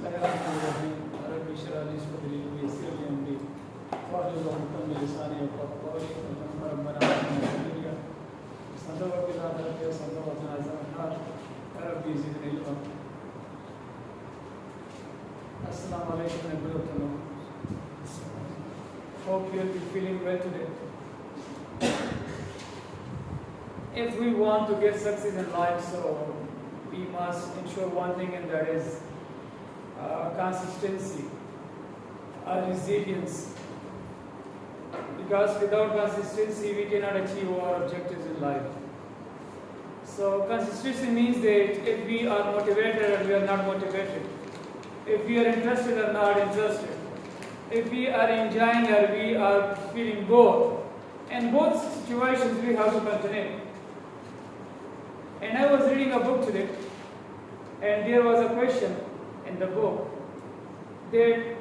Bismillahirrahmanirrahim. Rabbi shrah li sadri wa yassir li amri wahlul 'uqdatan min lisani yafqahu qawli. Rabbana atina fid dunya hasanatan wa fil akhirati hasanatan wa qina adhaban nar. Rabbi zidni ilma. Assalamu alaikum and good afternoon. Hope you'll be feeling well today. If we want to get success in life, so we must ensure one thing, and that is consistency, resilience. Because without consistency, we cannot achieve our objectives in life. So consistency means that if we are motivated or we are not motivated, if we are interested or not interested, if we are enjoying or we are feeling bored, in both situations we have to continue. And I was reading a book today, and there was a question in the book that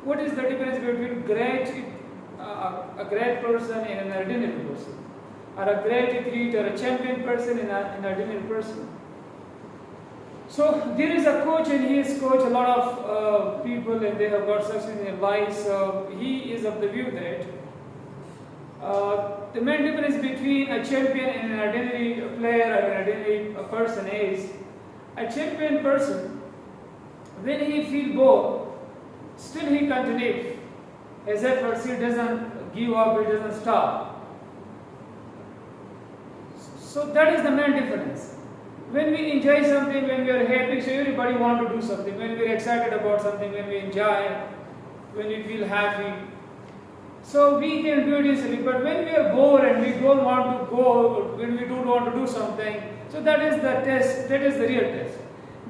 what is the difference between a great person and an ordinary person, or a great athlete or a champion person and an ordinary person. So there is a coach, and he has coached a lot of people, and they have got success in their life. So he is of the view that the main difference between a champion and an ordinary player or an ordinary person is a champion person, when he feels bored, still he continues his efforts, he doesn't give up, he doesn't stop. So that is the main difference. When we enjoy something, when we are happy, so everybody wants to do something. When we are excited about something, when we enjoy, when we feel happy, so we can do it easily. But when we are bored and we don't want to go, when we don't want to do something, so that is the test, that is the real test.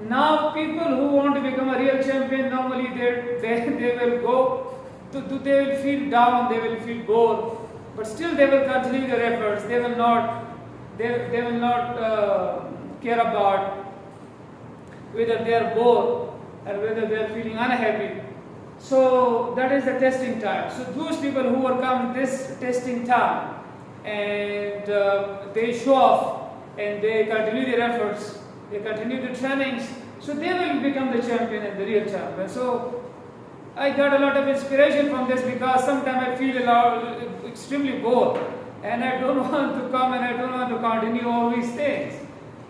Now people who want to become a real champion, normally they will go, they will feel down, they will feel bored, but still they will continue their efforts. They will not care about whether they are bored or whether they are feeling unhappy. So that is the testing time. So those people who overcome this testing time and they show off and they continue their efforts, they continue the trainings, so they will become the champion and the real champion. So I got a lot of inspiration from this, because sometimes I feel extremely bored and I don't want to come and I don't want to continue all these things.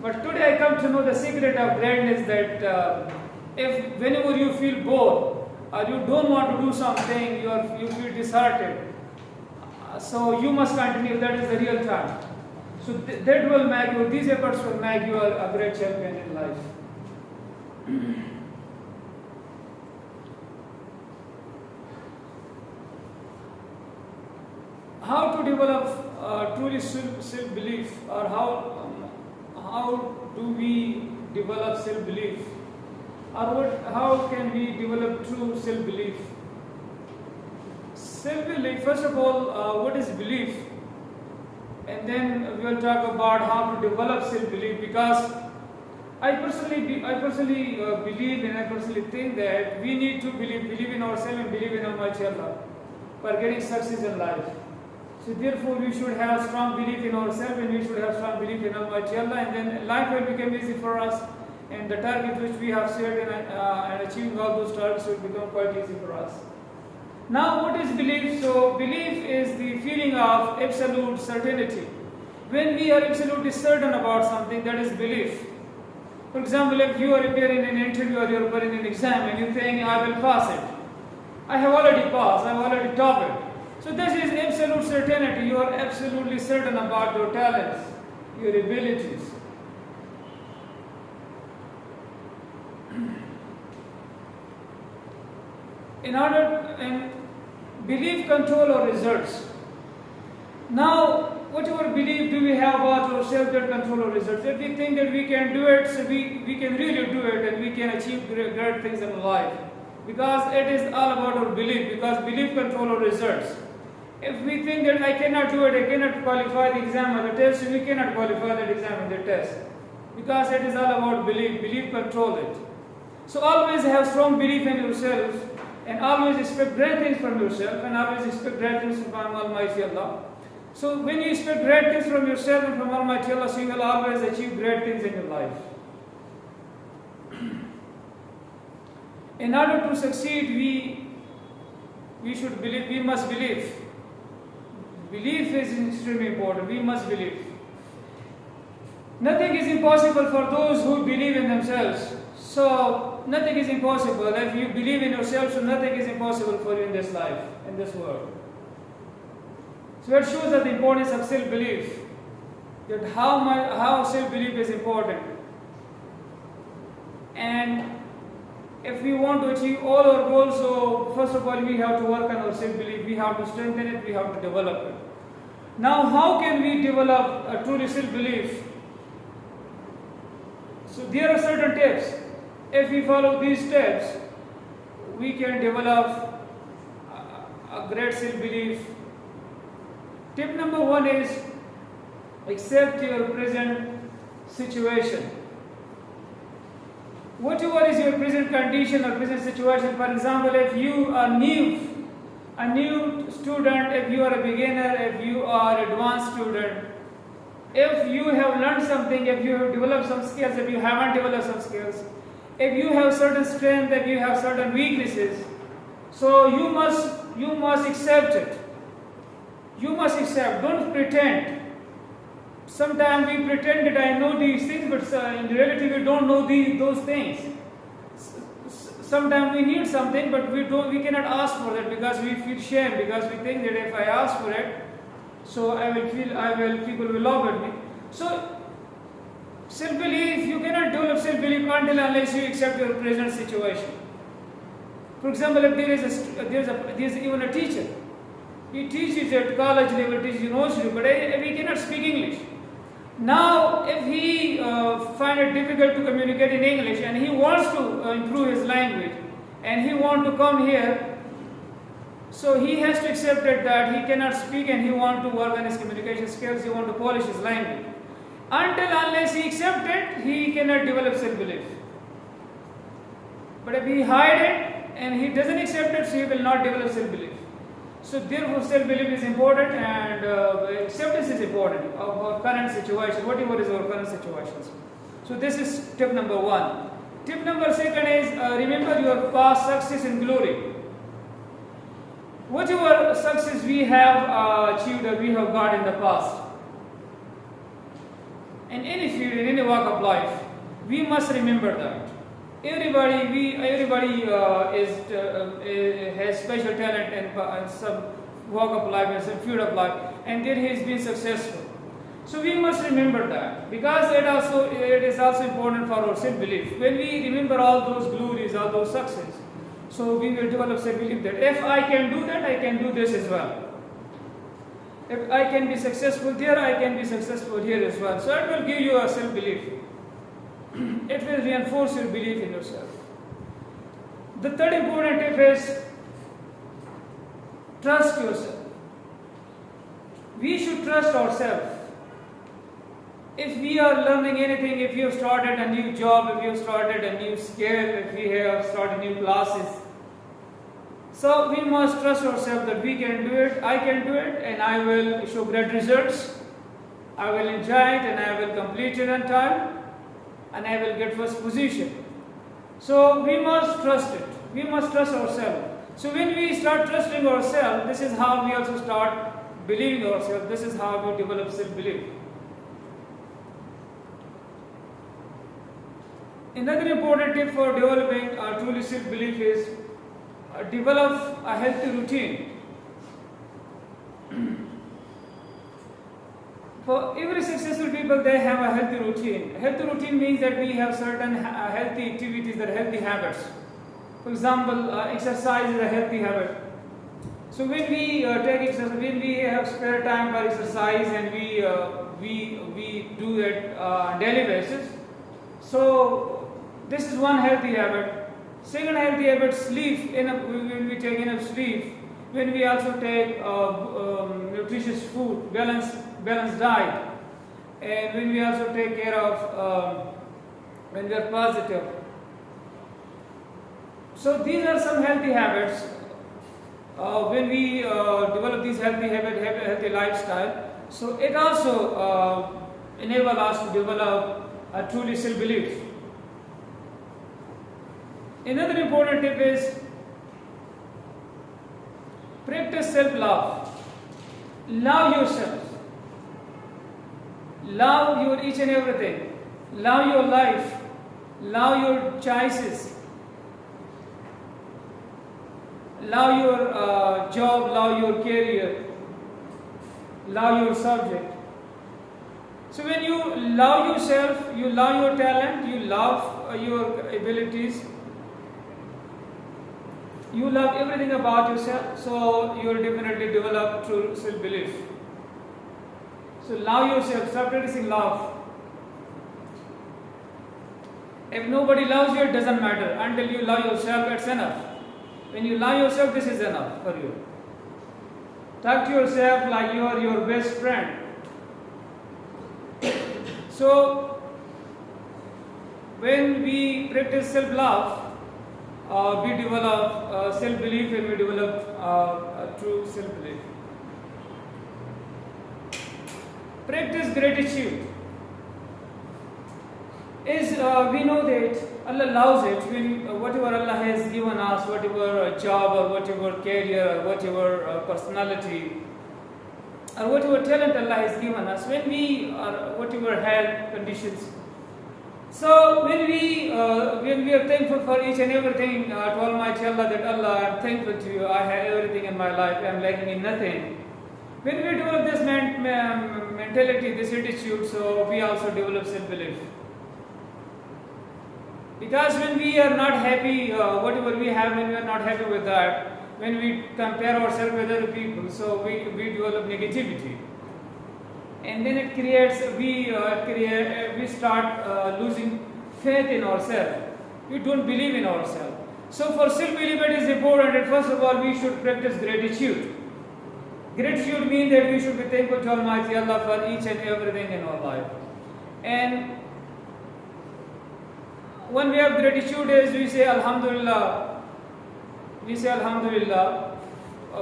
But today I come to know the secret of greatness, that if whenever you feel bored or you don't want to do something, you feel disheartened, so you must continue. That is the real time. So that will make you, these efforts will make you a great champion in life. How to develop truly self-belief, or how do we develop self-belief, or how can we develop true self-belief? Self-belief, first of all, what is belief? And then we will talk about how to develop self-belief, because I personally believe, and I personally think that we need to believe in ourselves and believe in Almighty Allah for getting success in life. So therefore we should have strong belief in ourselves, and we should have strong belief in Almighty Allah, and then life will become easy for us, and the target which we have set and achieving all those targets will become quite easy for us. Now what is belief? So belief is the feeling of absolute certainty. When we are absolutely certain about something, that is belief. For example, if you are appearing in an interview or you are appearing in an exam and you think, I will pass it. I have already passed, I have already topped it. So this is absolute certainty. You are absolutely certain about your talents, your abilities. And belief control our results. Now, whatever belief do we have about ourselves that control our results? If we think that we can do it, so we can really do it, and we can achieve great things in life. Because it is all about our belief, because belief control our results. If we think that I cannot do it, I cannot qualify the exam or the test, so we cannot qualify that exam and the test. Because it is all about belief. Belief control it. So always have strong belief in yourself, and always expect great things from yourself, and always expect great things from Almighty Allah. So when you expect great things from yourself and from Almighty Allah, so you will always achieve great things in your life. In order to succeed, we should believe. We must believe. Belief is extremely important. We must believe. Nothing is impossible for those who believe in themselves. So nothing is impossible. If you believe in yourself, so nothing is impossible for you in this life, in this world. So it shows that the importance of self-belief. That how self-belief is important. And if we want to achieve all our goals, so first of all we have to work on our self-belief. We have to strengthen it. We have to develop it. Now, how can we develop a truly self-belief? So there are certain tips. If we follow these steps, we can develop a great self-belief. Tip number 1 is accept your present situation. Whatever is your present condition or present situation, for example, if you are a new student, if you are a beginner, if you are an advanced student, if you have learned something, if you have developed some skills, if you haven't developed some skills, if you have certain strength, if you have certain weaknesses, so you must accept it. You must accept. Don't pretend. Sometimes we pretend that I know these things, but in reality we don't know those things. Sometimes we need something, but we cannot ask for it because we feel shame, because we think that if I ask for it, so people will laugh at me. So self-belief, you cannot develop self-belief until unless you accept your present situation. For example, if there is even a teacher, he teaches at college level, teaches university, but he cannot speak English. Now, if he finds it difficult to communicate in English and he wants to improve his language and he wants to come here, so he has to accept that he cannot speak and he wants to work on his communication skills, he wants to polish his language. Until unless he accepts it, he cannot develop self-belief. But if he hides it and he doesn't accept it, so he will not develop self-belief. So therefore self-belief is important and acceptance is important of our current situation, whatever is our current situations. So this is tip number 1. Tip number 2 is remember your past success and glory. Whatever success we have achieved or we have got in the past, in any field, in any walk of life, we must remember that. Everybody has special talent in some walk of life, in some field of life, and there he has been successful. So we must remember that, because it is also important for our self-belief. When we remember all those glories, all those successes, so we will develop self-belief that if I can do that, I can do this as well. If I can be successful there, I can be successful here as well. So it will give you a self-belief. It will reinforce your belief in yourself. The third important tip is trust yourself. We should trust ourselves. If we are learning anything, if you have started a new job, if you have started a new skill, if we have started new classes, so we must trust ourselves that we can do it, I can do it, and I will show great results. I will enjoy it and I will complete it on time, and I will get first position. So we must trust it. We must trust ourselves. So when we start trusting ourselves, this is how we also start believing ourselves. This is how we develop self-belief. Another important tip for developing a truly self-belief is develop a healthy routine. For every successful people, they have a healthy routine. A healthy routine means that we have certain healthy activities, that are healthy habits. For example, exercise is a healthy habit. So when we take exercise, when we have spare time for exercise and we do it on a daily basis, so this is one healthy habit. Second healthy habit, sleep. When we take enough sleep, when we also take nutritious food, balanced diet, and when we also take care of when we are positive. So these are some healthy habits. When we develop these healthy habits, healthy lifestyle, so it also enables us to develop a truly self-belief. Another important tip is practice self-love. Love yourself. Love your each and everything. Love your life. Love your choices. Love your job. Love your career. Love your subject. So when you love yourself, you love your talent, you love your abilities, you love everything about yourself, so you will definitely develop true self-belief. So love yourself, start practicing love. If nobody loves you, it doesn't matter. Until you love yourself, it's enough. When you love yourself, this is enough for you. Talk to yourself like you are your best friend. So, when we practice self-love, we develop self-belief and we develop true self-belief. Practice gratitude. We know that Allah loves it when whatever Allah has given us, whatever job or whatever career or whatever personality or whatever talent Allah has given us, when we are whatever health conditions. So when we are thankful for each and everything to Almighty Allah, that Allah, I am thankful to you, I have everything in my life, I am lacking in nothing. When we develop this mentality, this attitude, so we also develop self-belief. Because when we are not happy, whatever we have, when we are not happy with that, when we compare ourselves with other people, so we develop negativity. And then it creates, we start losing faith in ourselves. We don't believe in ourselves. So for self-belief it is important that first of all we should practice gratitude. Gratitude means that we should be thankful to Almighty Allah for each and everything in our life. And when we have gratitude is we say Alhamdulillah. We say Alhamdulillah.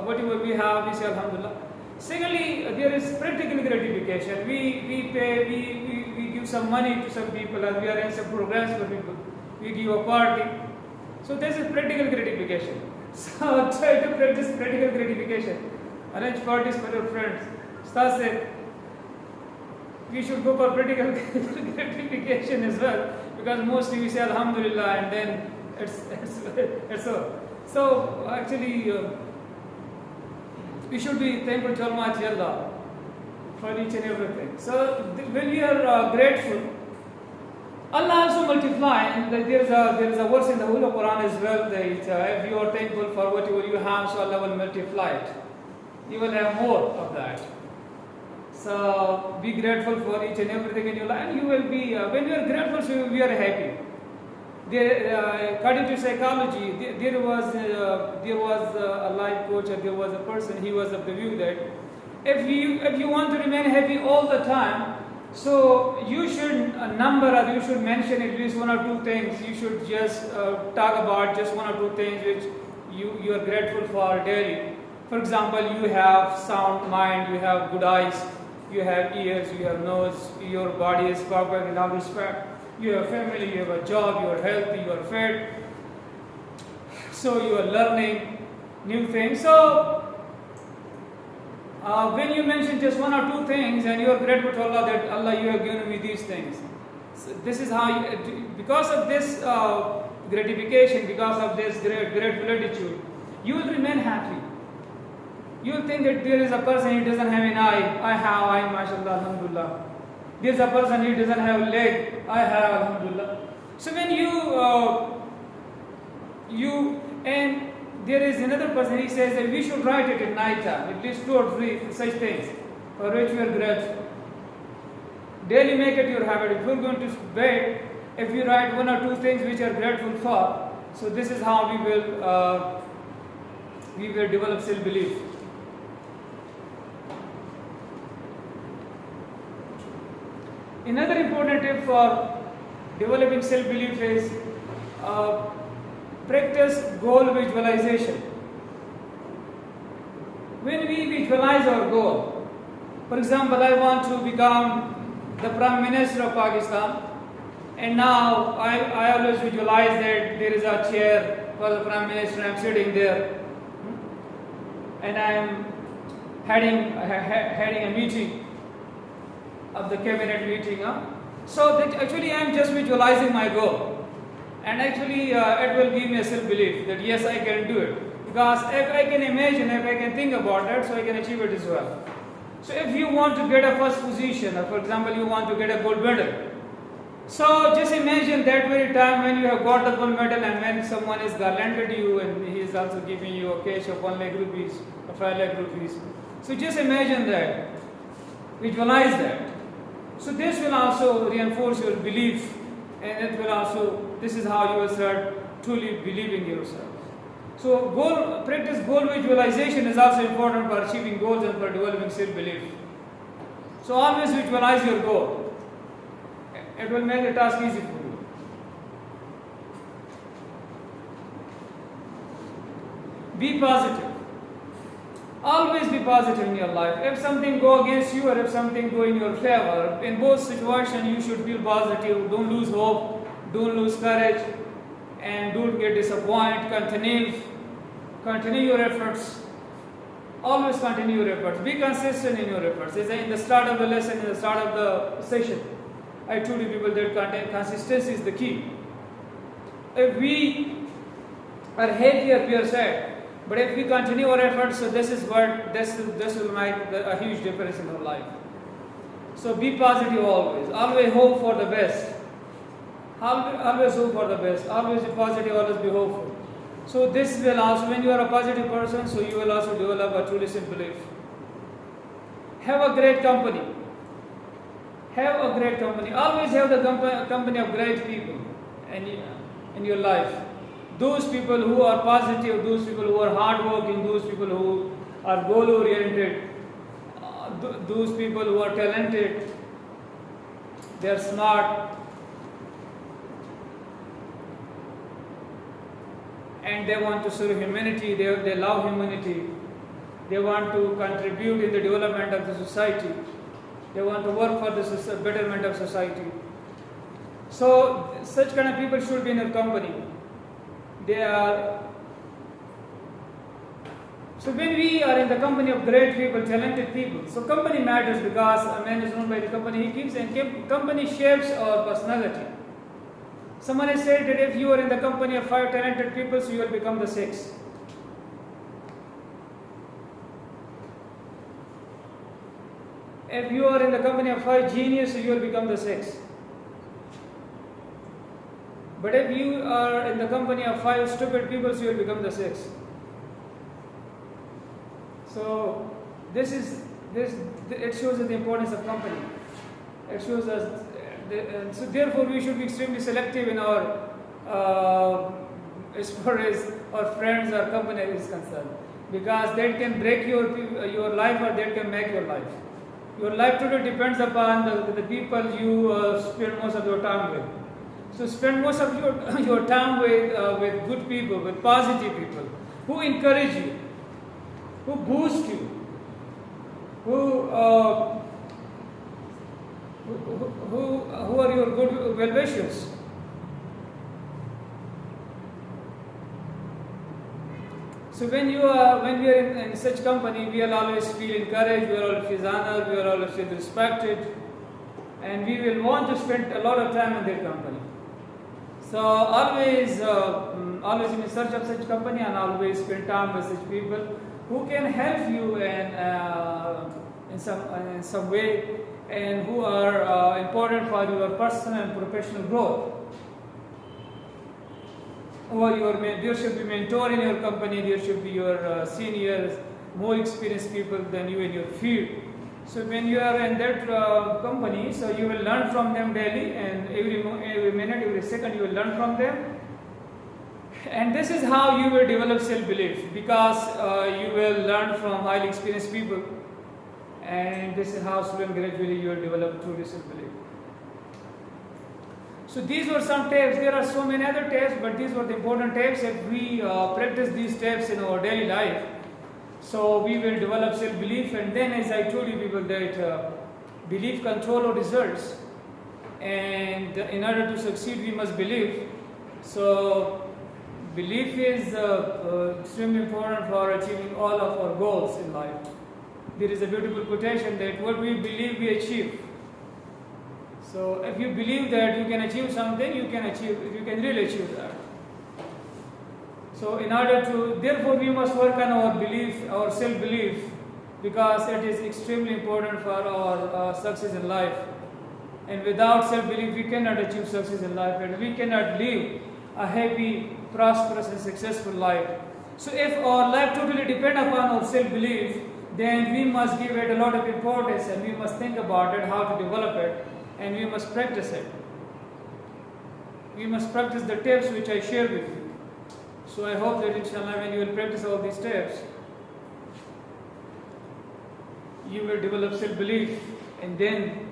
Whatever we have, we say Alhamdulillah. Secondly, there is practical gratification. We pay, we give some money to some people, and we arrange some programs for people. We give a party. So this is practical gratification. So try to practice practical gratification. Arrange parties for your friends. Ustaz said, we should go for practical gratification as well, because mostly we say Alhamdulillah and then it's so. So actually, we should be thankful to Almighty Allah for each and everything. So when we are grateful, Allah also multiply, and there is a verse in the Holy Quran as well that if you are thankful for whatever you have, so Allah will multiply it. You will have more of that. So be grateful for each and everything in your life, and you will be. When you are grateful, so we are happy. According to psychology, there was a life coach, or there was a person. He was of the view that if you want to remain happy all the time, so you should number, or you should mention at least one or two things. You should just talk about just one or two things which you are grateful for daily. For example, you have sound mind, you have good eyes, you have ears, you have nose, your body is perfect in all respect. You have family, you have a job, you are healthy, you are fed. So you are learning new things. So when you mention just one or two things and you are grateful to Allah that Allah, you have given me these things. So this is how because of this gratification, because of this grateful attitude, you will remain happy. You will think that there is a person, he doesn't have an eye. I have eye, mashallah, alhamdulillah. There is a person, he doesn't have a leg. I have, alhamdulillah. So when and there is another person, he says that we should write it at night time, at least 2 or 3 such things for which we are grateful. Daily make it your habit. If you are going to bed, if you write 1 or 2 things which you are grateful for, so this is how we will develop self-belief. Another important tip for developing self-belief is practice goal visualization. When we visualize our goal, for example, I want to become the Prime Minister of Pakistan, And now I always visualize that there is a chair for the Prime Minister, I'm sitting there, and I'm heading a meeting of the cabinet meeting. So that actually I'm just visualizing my goal, and actually it will give me a self-belief that yes, I can do it, because if I can imagine, if I can think about that, so I can achieve it as well. So if you want to get a first position, or for example you want to get a gold medal, so just imagine that very time when you have got the gold medal and when someone is garlanded you and he is also giving you a cash of 1 lakh rupees or 5 lakh rupees. So just imagine that, visualize that. So this will also reinforce your belief, and it will also, this is how you will start truly believing yourself. So practice goal visualization is also important for achieving goals and for developing self-belief. So always visualize your goal. It will make the task easy for you. Be positive. Always be positive in your life. If something go against you or if something go in your favor, in both situations you should feel positive. Don't lose hope, don't lose courage, and don't get disappointed. Continue your efforts. Always continue your efforts. Be consistent in your efforts. As in the start of the lesson, in the start of the session, I told you people that consistency is the key. If we are happier, we are sad. But if we continue our efforts, so this will make a huge difference in our life. So be positive always. Always hope for the best. Always hope for the best. Always be positive, always be hopeful. So this will also, when you are a positive person, so you will also develop a truly self-belief. Have a great company. Have a great company. Always have the company of great people in your life. Those people who are positive, those people who are hardworking, those people who are goal-oriented, those people who are talented, they are smart, and they want to serve humanity, they love humanity, they want to contribute in the development of the society. They want to work for the betterment of society. So such kind of people should be in your company. So when we are in the company of great people, talented people, so company matters because a man is known by the company he keeps, and company shapes our personality. Someone has said that if you are in the company of 5 talented people, so you will become the 6. If you are in the company of 5 geniuses, you will become the 6. But if you are in the company of 5 stupid people, you will become the 6. So it shows us the importance of company. It shows us, so therefore we should be extremely selective in our, as far as our friends or company is concerned, because that can break your life or that can make your life. Your life today depends upon the people you spend most of your time with. So spend most of your time with good people, with positive people, who encourage you, who boost you, who are your good well-wishers. So when we are in such company, we will always feel encouraged, we will always feel honored, we will always feel respected, and we will want to spend a lot of time in their company. So always in search of such company, and always spend time with such people who can help you in some way, and who are important for your personal and professional growth. Or there should be mentor in your company, there should be your seniors, more experienced people than you in your field. So when you are in that company, so you will learn from them daily, and every minute, every second you will learn from them. And this is how you will develop self-belief, because you will learn from highly experienced people, and this is how slowly and gradually you will develop truly self-belief. So these were some tips. There are so many other tips, but these were the important tips. If we practice these tips in our daily life, so we will develop self-belief. And then, as I told you people, that belief control our results. and in order to succeed we must believe. So belief is extremely important for achieving all of our goals in life. There is a beautiful quotation that what we believe we achieve. So if you believe that you can achieve something, you can really achieve that. So in order to, therefore we must work on our belief, our self-belief, because it is extremely important for our success in life. And without self-belief we cannot achieve success in life, and we cannot live a happy, prosperous and successful life. So if our life totally depends upon our self-belief, then we must give it a lot of importance, and we must think about it, how to develop it, and we must practice it. We must practice the tips which I shared with you. So I hope that inshallah when you will practice all these steps, you will develop self-belief, and then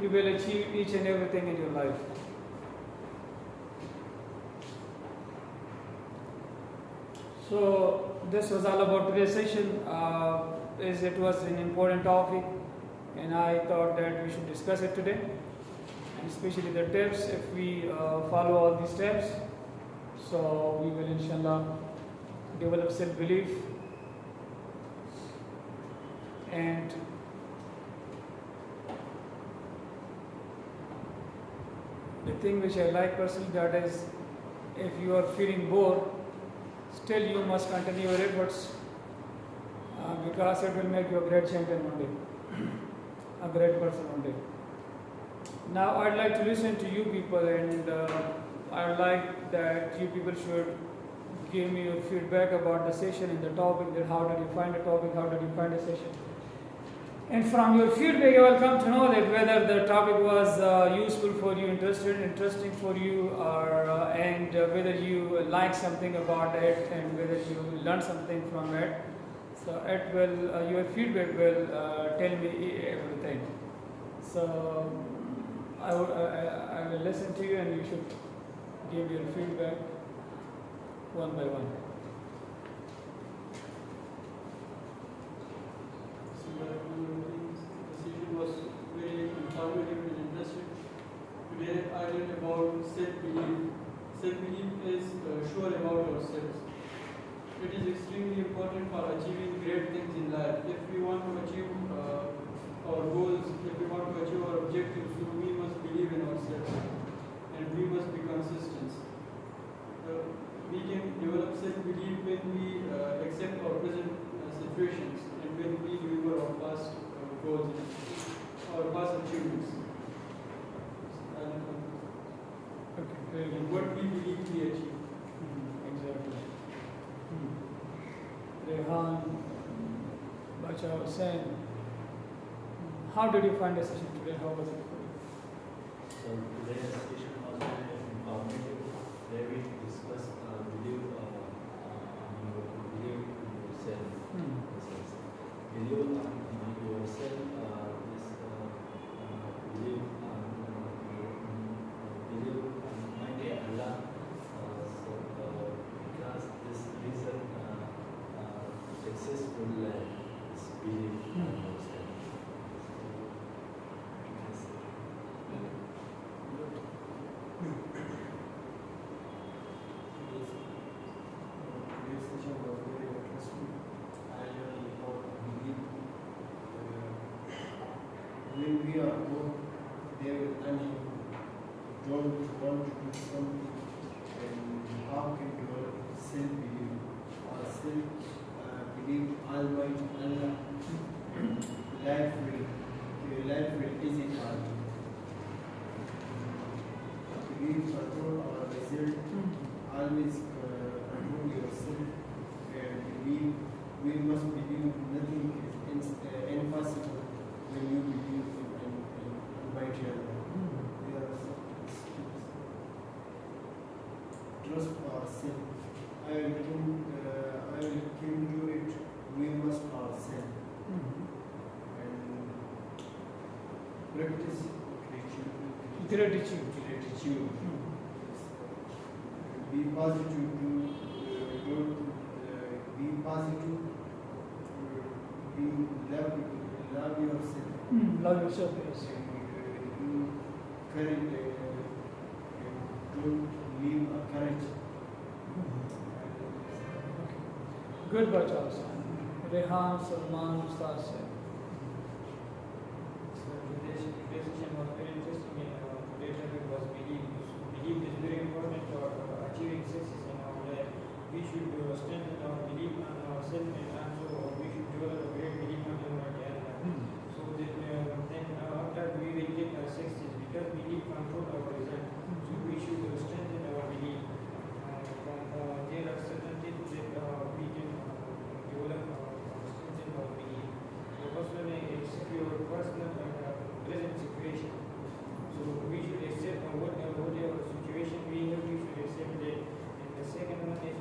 you will achieve each and everything in your life. So this was all about today's session, as it was an important topic, and I thought that we should discuss it today, and especially the tips. If we follow all these steps, so we will inshallah develop self-belief, and the thing which I like personally, that is, if you are feeling bored, still you must continue your efforts, because it will make you a great champion one day, a great person one day. Now I'd like to listen to you people, and I'd like that you people should give me your feedback about the session and the topic, that how did you find the topic, how did you find the session. And from your feedback, I will come to know that whether the topic was useful for you, interesting for you, or and whether you like something about it, and whether you learn something from it. So it will, your feedback will tell me everything. So I will listen to you, and you should give your feedback one by one. The session was very informative and interesting. Today I learned about self-belief. Self-belief is sure about ourselves. It is extremely important for achieving great things in life. If we want to achieve our goals, if we want to achieve our objectives, so we must believe in ourselves, and we must be consistent. We can develop self-belief when we accept our present situations, and when we deliver our past goals, our past achievements, and what we believe we achieve. Exactly. Rehan, Bacha was saying, how did you find the session today? How was it for you? So today's session was very informative. Where we discussed believe in yourself. Believe in yourself is believe Almighty Allah. So because this reason successful is believe in yourself. Today's session was very interesting. I learned about belief. When we are bored, they will unhappy, don't want to do something, and how can develop self-belief or self-belief Almighty Allah? Your life will easy for you. Believe control our result. Always control yourself, and believe. We must believe nothing is impossible when you believe in Almighty Allah. There are some steps. Trust ourselves. I will come to it. We must ourselves, and practice gratitude. Be positive. Be positive. Love yourself. Love yourself, yes. You courage, don't leave a courage. Good Bachao sir. Rehan, Salman, Ustaz sir. So today's session was very interesting and today's topic was belief. Belief is very important for achieving success in our life. We should strengthen our belief on ourselves and also we should develop a great belief on Almighty Allah. So that, then after we will get success because belief control our result. So we should strengthen our belief. There are certain things that we can develop strengthen our belief. So personally, it's your personal present situation. So we should accept whatever situation we have, we should accept that. And the second one is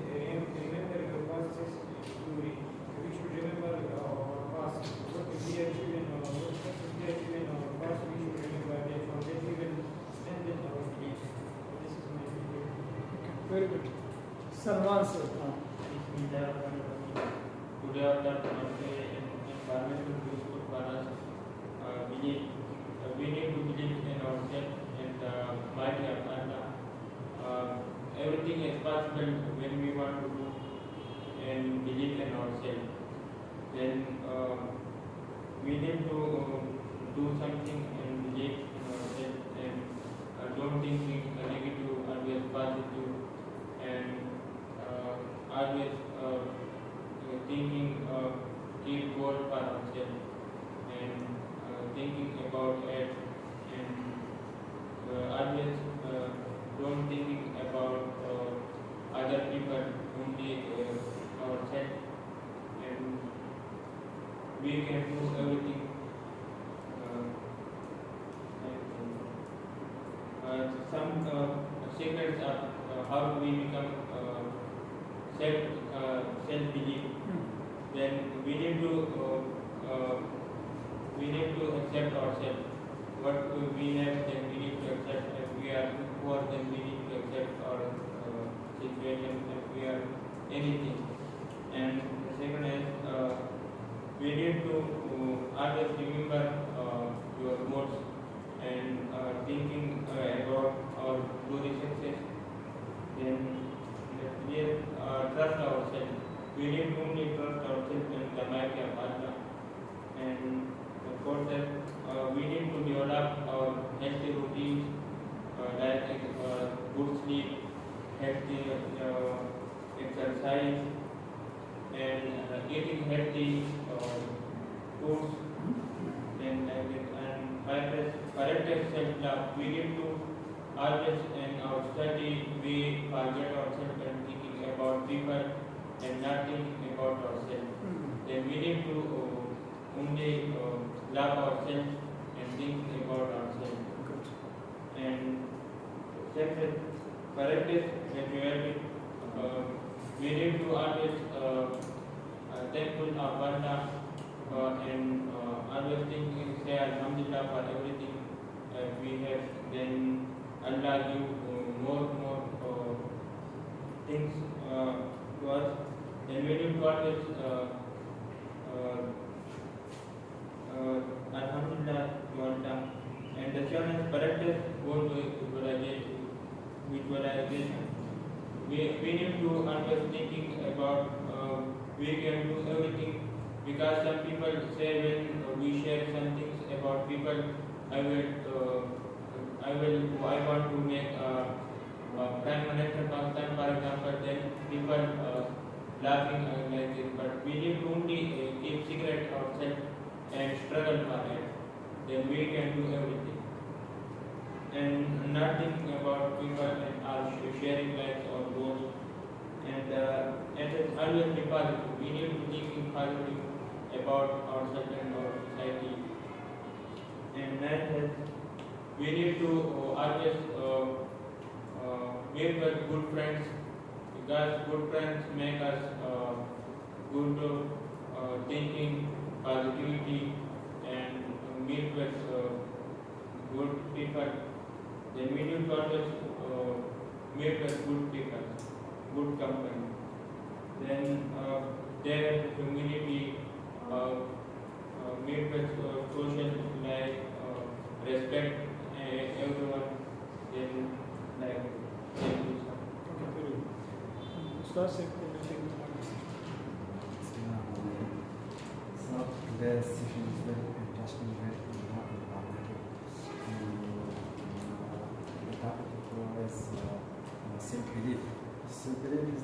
remember your past success story. We should remember our past, what we achieved in our what success we achieved in our past. We should remember that. From that we will strengthen our belief. This is my opinion. Very good. Salman sir. Today our environment is useful for us. We need to believe in ourselves and mighty Allah. Everything is possible when we want to do and believe in ourselves. Then we need to do something and believe in ourselves and don't think negative, always positive and always thinking keep goal for ourselves and thinking about it and always don't thinking about other people, only ourselves and we can do everything. Some secrets of how do we become self-belief. Then we need to accept ourselves. What we have, then we need to accept. If we are poor, then we need to accept our situation. If we are anything, and the second is we need to always remember your goals and thinking about our glory success. Then trust ourselves. We need to only trust ourselves and the mighty of Allah. And of course, we need to develop our healthy routines like good sleep, healthy exercise, and eating healthy foods. And correct self-love. We need to always in our study we forget ourselves and thinking about people and not thinking about ourselves. Then we need to only love ourselves and think about ourselves. And second, correct is graduality. We need to always thankful of Allah and always thinking, say Alhamdulillah for everything we have. Then Allah give more things to us. Then we need to always Alhamdulillah to Allah. And the challenge practice goal to visualization. We need to always thinking about we can do everything because some people say when we share some things about people, I want to make Prime Minister Pakistan, for example, then people laughing like this. But we need to only keep secret ourselves and struggle for it. Then we can do everything. And not thinking about people and sharing lives or goals. And it's always be positive. We need to think positive about ourselves and our society. And that is, we need to always make with good friends because good friends make us good thinking, positivity, and meet with good people. Then we need to always meet with good people, good company. Then there is humility, meet with social like respect everyone will like they do some. Okay, very good. Ustaz, if you will take the point. So today's session is very interesting, very informative. The topic is self-belief. Self-belief is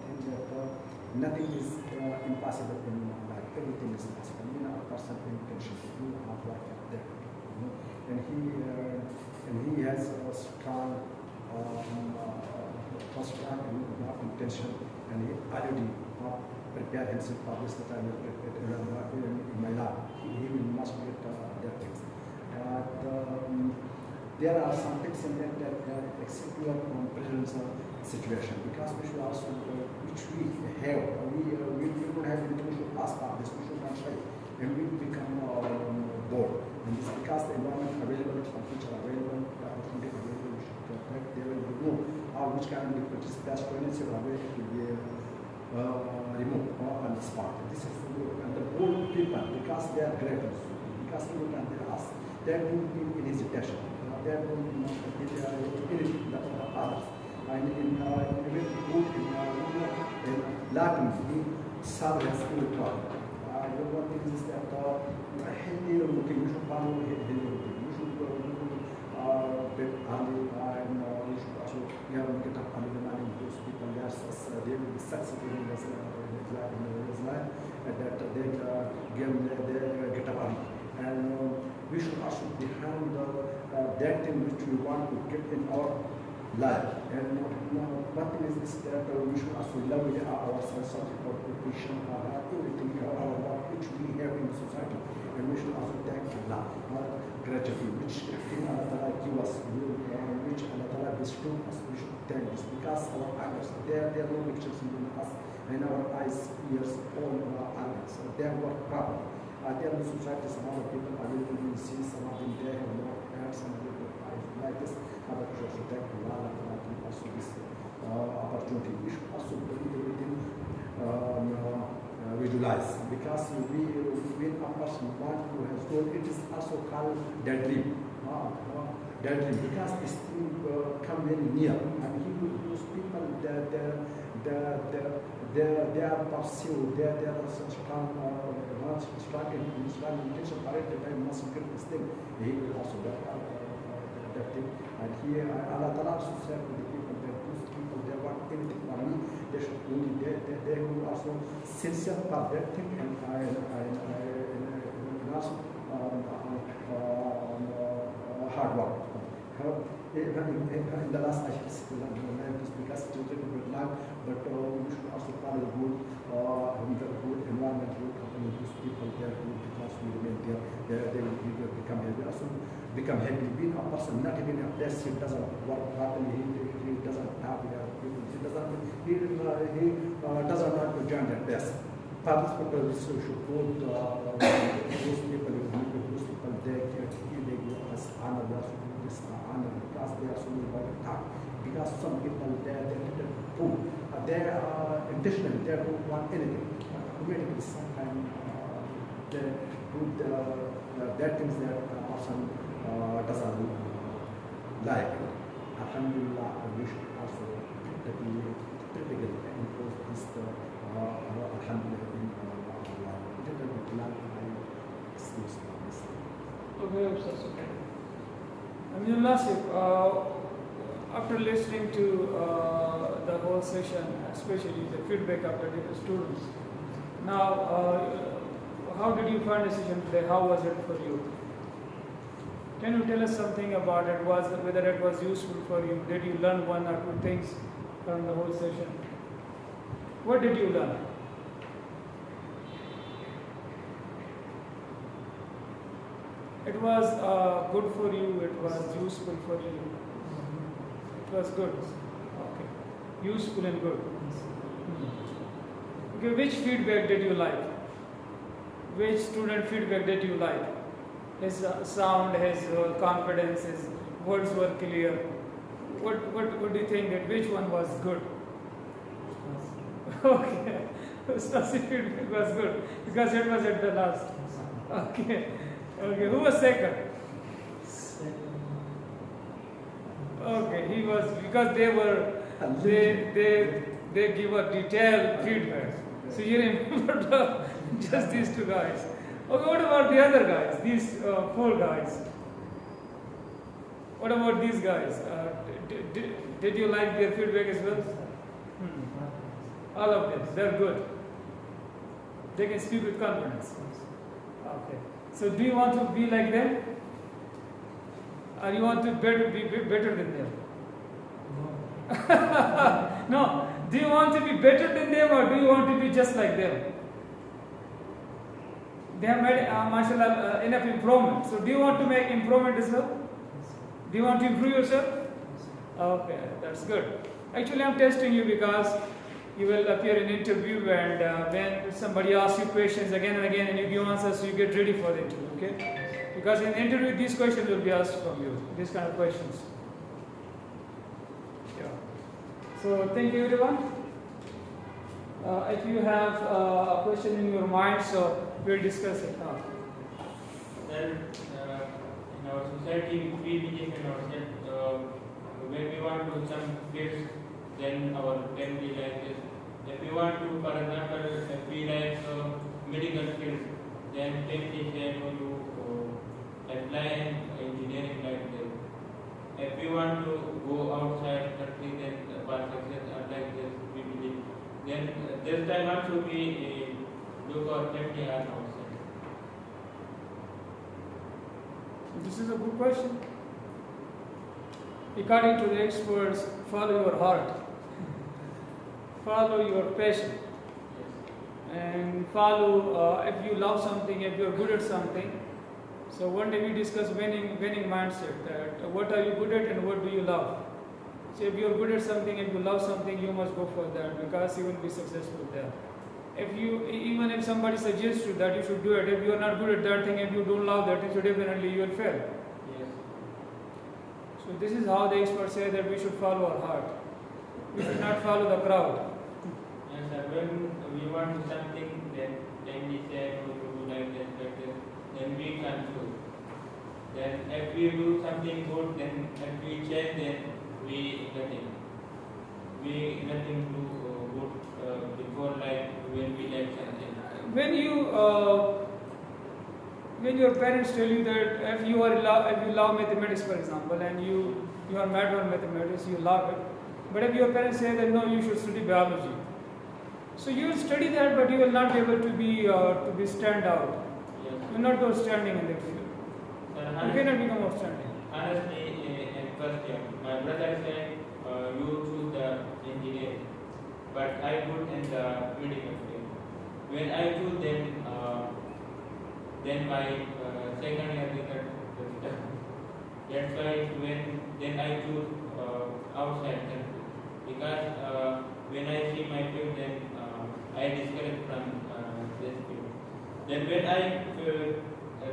thing that nothing is impossible in life. Everything is possible. A person can do hard work at that, and he has a strong intention, and he already prepare himself for this that I will in my life. He will must get that things. There are some things in that except your present situation, because we should also which we have we don't have anything, we should ask for this, we should not try, and we become bored. And it's because the environment available, some future available, the opportunity available, we should protect. There will be no which kind of difficulties best when it's away to be removed on the spot. This is and the old people, because they are great, because they look at us, they don't be in hesitation. They are going to in the others. And in Latin, we serve as spiritual. The one thing is that healthy looking, we should follow healthy looking. We should bit early, and we should also get up early in the morning. Those people, they will be successful in this life, and that they get up early. And we should also behind that thing which we want to get in our life. And one thing is this, that we should also love ourselves, our occupation, everything, our work which we have in society. And we should also thank Allah, gratitude, which Allah Ta'ala give us, which Allah Ta'ala bestowed us. We should thank this, because our eyes, there are no pictures in us, and our eyes, ears, all our organs, they work properly. There are society, some other people are able to see, some of them they have no hands, some of them eyes like this. Other people should thank Allah Ta'ala to also this opportunity. We should also believe everything visualize, because when a person want to has goal, it is also called dead dream. Dead dream, because this thing come very near, and those people they are pursued, they are such strong intention for it that I must get this thing. He will also that thing. And here Allah Ta'ala also said to the people that those people, they want anything from me, they should only they will also sincere for that thing, and also hard work. In the last I should say, because it's a little bit long, but we should also follow the good environment, good company, those people there, because we remain there, they will become happy. Also become happy. Being a person not even a place, he doesn't work properly, he doesn't have people, he doesn't want to join that place. For this purpose, we should go to those people, they give us honor, this honor, because they are so about talk. Because some people they are intentionally, they don't want anything. Automatically, sometimes they do that things that a person doesn't like. Alhamdulillah, we should also typically impose this Alhamdulillah in our life. Okay, Ustaz, okay. Alhamdulillah, after listening to the whole session, especially the feedback after the students, now how did you find the session today? How was it for you? Can you tell us something about it? Whether it was useful for you? Did you learn one or two things from the whole session? What did you learn? It was good for you, it was useful for you. It was good. Okay. Useful and good. Okay, which feedback did you like? Which student feedback did you like? His sound, his confidence, his words were clear. What do you think that which one was good? Okay. Ustazi feedback was good because it was at the last. Okay. Okay. Who was second? Okay, he was, because they give a detailed feedback. So you remember just these two guys. Okay, what about the other guys? These four guys. What about these guys? Did you like their feedback as well? All of them, they're good. They can speak with confidence. Okay. So do you want to be like them? Or you want to be better than them? No. Do you want to be better than them, or do you want to be just like them? They have made, mashallah, enough improvement. So do you want to make improvement as well? Do you want to improve yourself? Okay, that's good. Actually, I'm testing you because you will appear in interview, and when somebody asks you questions again and again and you give answers, so you get ready for the interview, okay? Because in the interview, these questions will be asked from you, these kind of questions. Yeah. So, thank you everyone. If you have a question in your mind, so we'll discuss it now. Then, in our society, we believe in ourselves. When we want to some kids, then our family like this. If we want to, for example, if we like medical skills, then family say no, you apply in engineering like this. If we want to go outside country, then for success like this, we believe. Then this time also we look our family and outside. This is a good question. According to the experts, follow your heart, follow your passion, and follow if you love something, if you're good at something. So one day we discussed winning mindset, that what are you good at and what do you love. So if you're good at something and you love something, you must go for that, because you will be successful there. Even if somebody suggests you that you should do it, if you are not good at that thing, if you don't love that thing, so definitely you will fail. Yes. So this is how the experts say that we should follow our heart. We should not follow the crowd. Yes, sir. When we want something, then we say, no, you do like this, then we can do. Then if we do something good, then if we change, then we nothing. We nothing do good before, like when we like something. When your parents tell you that if you love mathematics, for example, and you are mad on mathematics, you love it. But if your parents say that no, you should study biology, so you will study that, but you will not be able to be stand out. Yes. You will not go standing in that field. You cannot become outstanding. Honestly, in first year, my brother said, you choose the engineering, but I put in the medical field. When I choose, then my second year result. That's why then I choose outside country, because when I see my field, then I discourage from this field. Then when I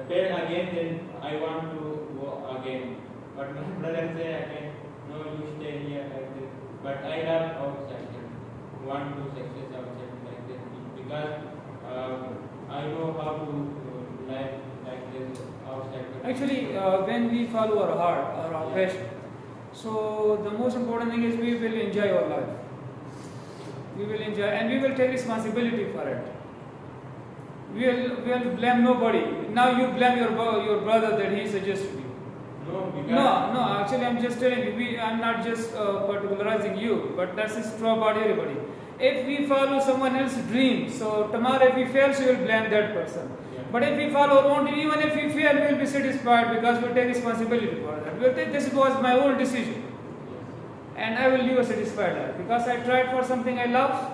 fail again, then I want to go again. But my brother say again, no, you stay here like this. But I love outside country, want to success outside like this, because I know how to live like this outside country. Actually, when we follow our heart or our passion, so the most important thing is we will enjoy our life. We will enjoy, and we will take responsibility for it. We will blame nobody. Now you blame your brother that he suggested you. No, because No. Actually, I'm just telling you. I'm not just particularizing you, but that's true about everybody. If we follow someone else's dream, so tomorrow if we fail, we will blame that person. Yeah. But if we follow our own dream, even if we fail, we will be satisfied because we will take responsibility for that. We will think this was my own decision, and I will live a satisfied life because I tried for something I love.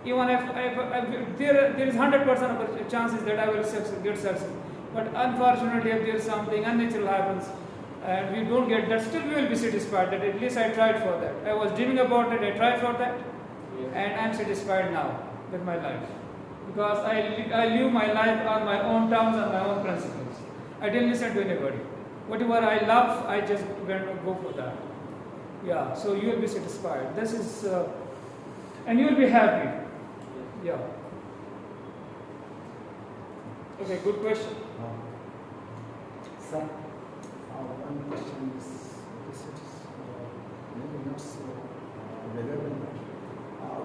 Even if there is 100% of chances that I will get success, but unfortunately, if there is something unnatural happens and we don't get that, still we will be satisfied that at least I tried for that. I was dreaming about it, I tried for that, and I am satisfied now with my life because I live my life on my own terms and my own principles. I didn't listen to anybody. Whatever I love, I just go for that. Yeah, so you will be satisfied. This is, and you will be happy. Yeah. Okay, good question. Sir, One question is, this is maybe not so relevant.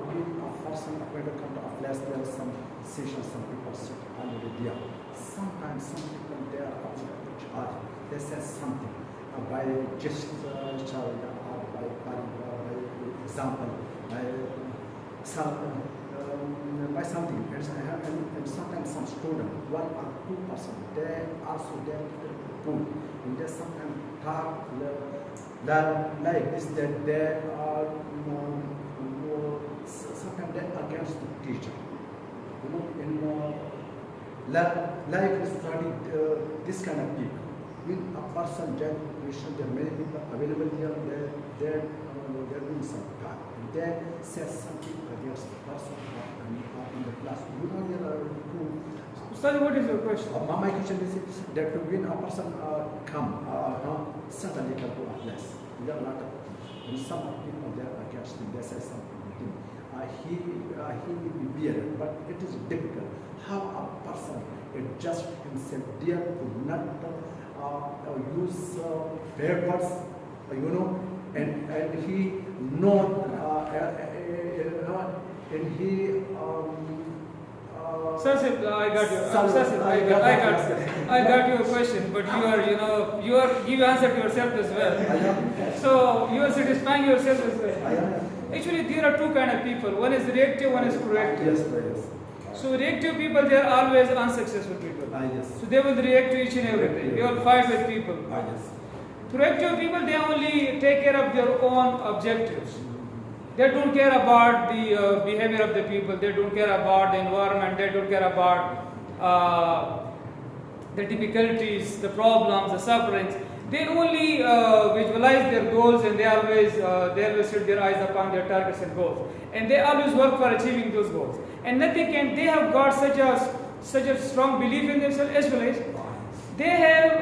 When a person when they come to a place, there are some sessions, some people sit already there. Sometimes some people they are up to charge. They say something by gesture or by example, by something. And sometimes some student, 1 or 2%, they also get pulled. And they sometimes talk like this, that they are sometimes they're against the teacher. You know, in like study this kind of people. When a person get question, there are many people available here, they're doing some talk. And they say something against the person in the class. You know, there are two. Ustad, what is your question? My question is that when a person suddenly come to a class, there are a lot of and some people they are against him, they say something with him. He will be bearded, but it is difficult. How a person adjust himself there to not use bad words, you know, and he know and he. Sir, I got you. I got your question, but you answered yourself as well. So you are satisfying yourself as well. Actually, there are two kind of people. One is reactive, one is proactive. Yes. So reactive people, they are always unsuccessful people. Yes. So they will react to each and everything. They will fight with people. Yes. Proactive people, they only take care of their own objectives. They don't care about the behavior of the people. They don't care about the environment. They don't care about the difficulties, the problems, the sufferings. They only visualize their goals, and they always set their eyes upon their targets and goals. And they always work for achieving those goals. And nothing can. They have got such a strong belief in themselves, as well as they have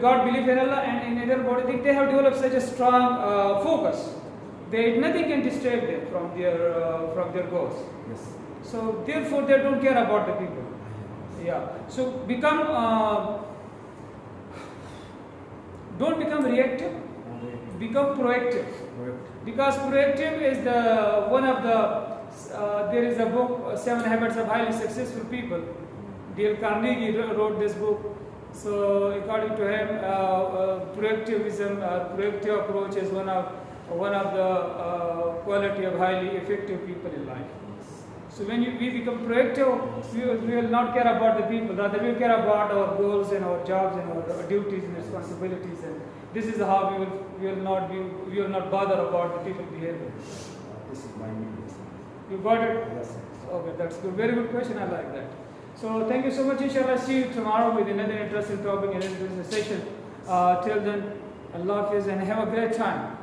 got belief in Allah and in their body. They have developed such a strong focus. Nothing can distract them from their goals. Yes. So therefore, they don't care about the people. Yeah. So don't become reactive. Become proactive. Because proactive is one of the. There is a book, 7 Habits of Highly Successful People. Dale Carnegie wrote this book. So according to him, proactivism, proactive approach is one of the quality of highly effective people in life. So when we become proactive, we will not care about the people. Rather, we will care about our goals and our jobs and our duties and responsibilities. And this is how we will not bother about the people behavior. This is my meaning. You got it? Yes. Okay, that's good. Very good question. I like that. So thank you so much. Inshallah, see you tomorrow with another interesting topic in this session. Till then, Allah Hafiz and have a great time.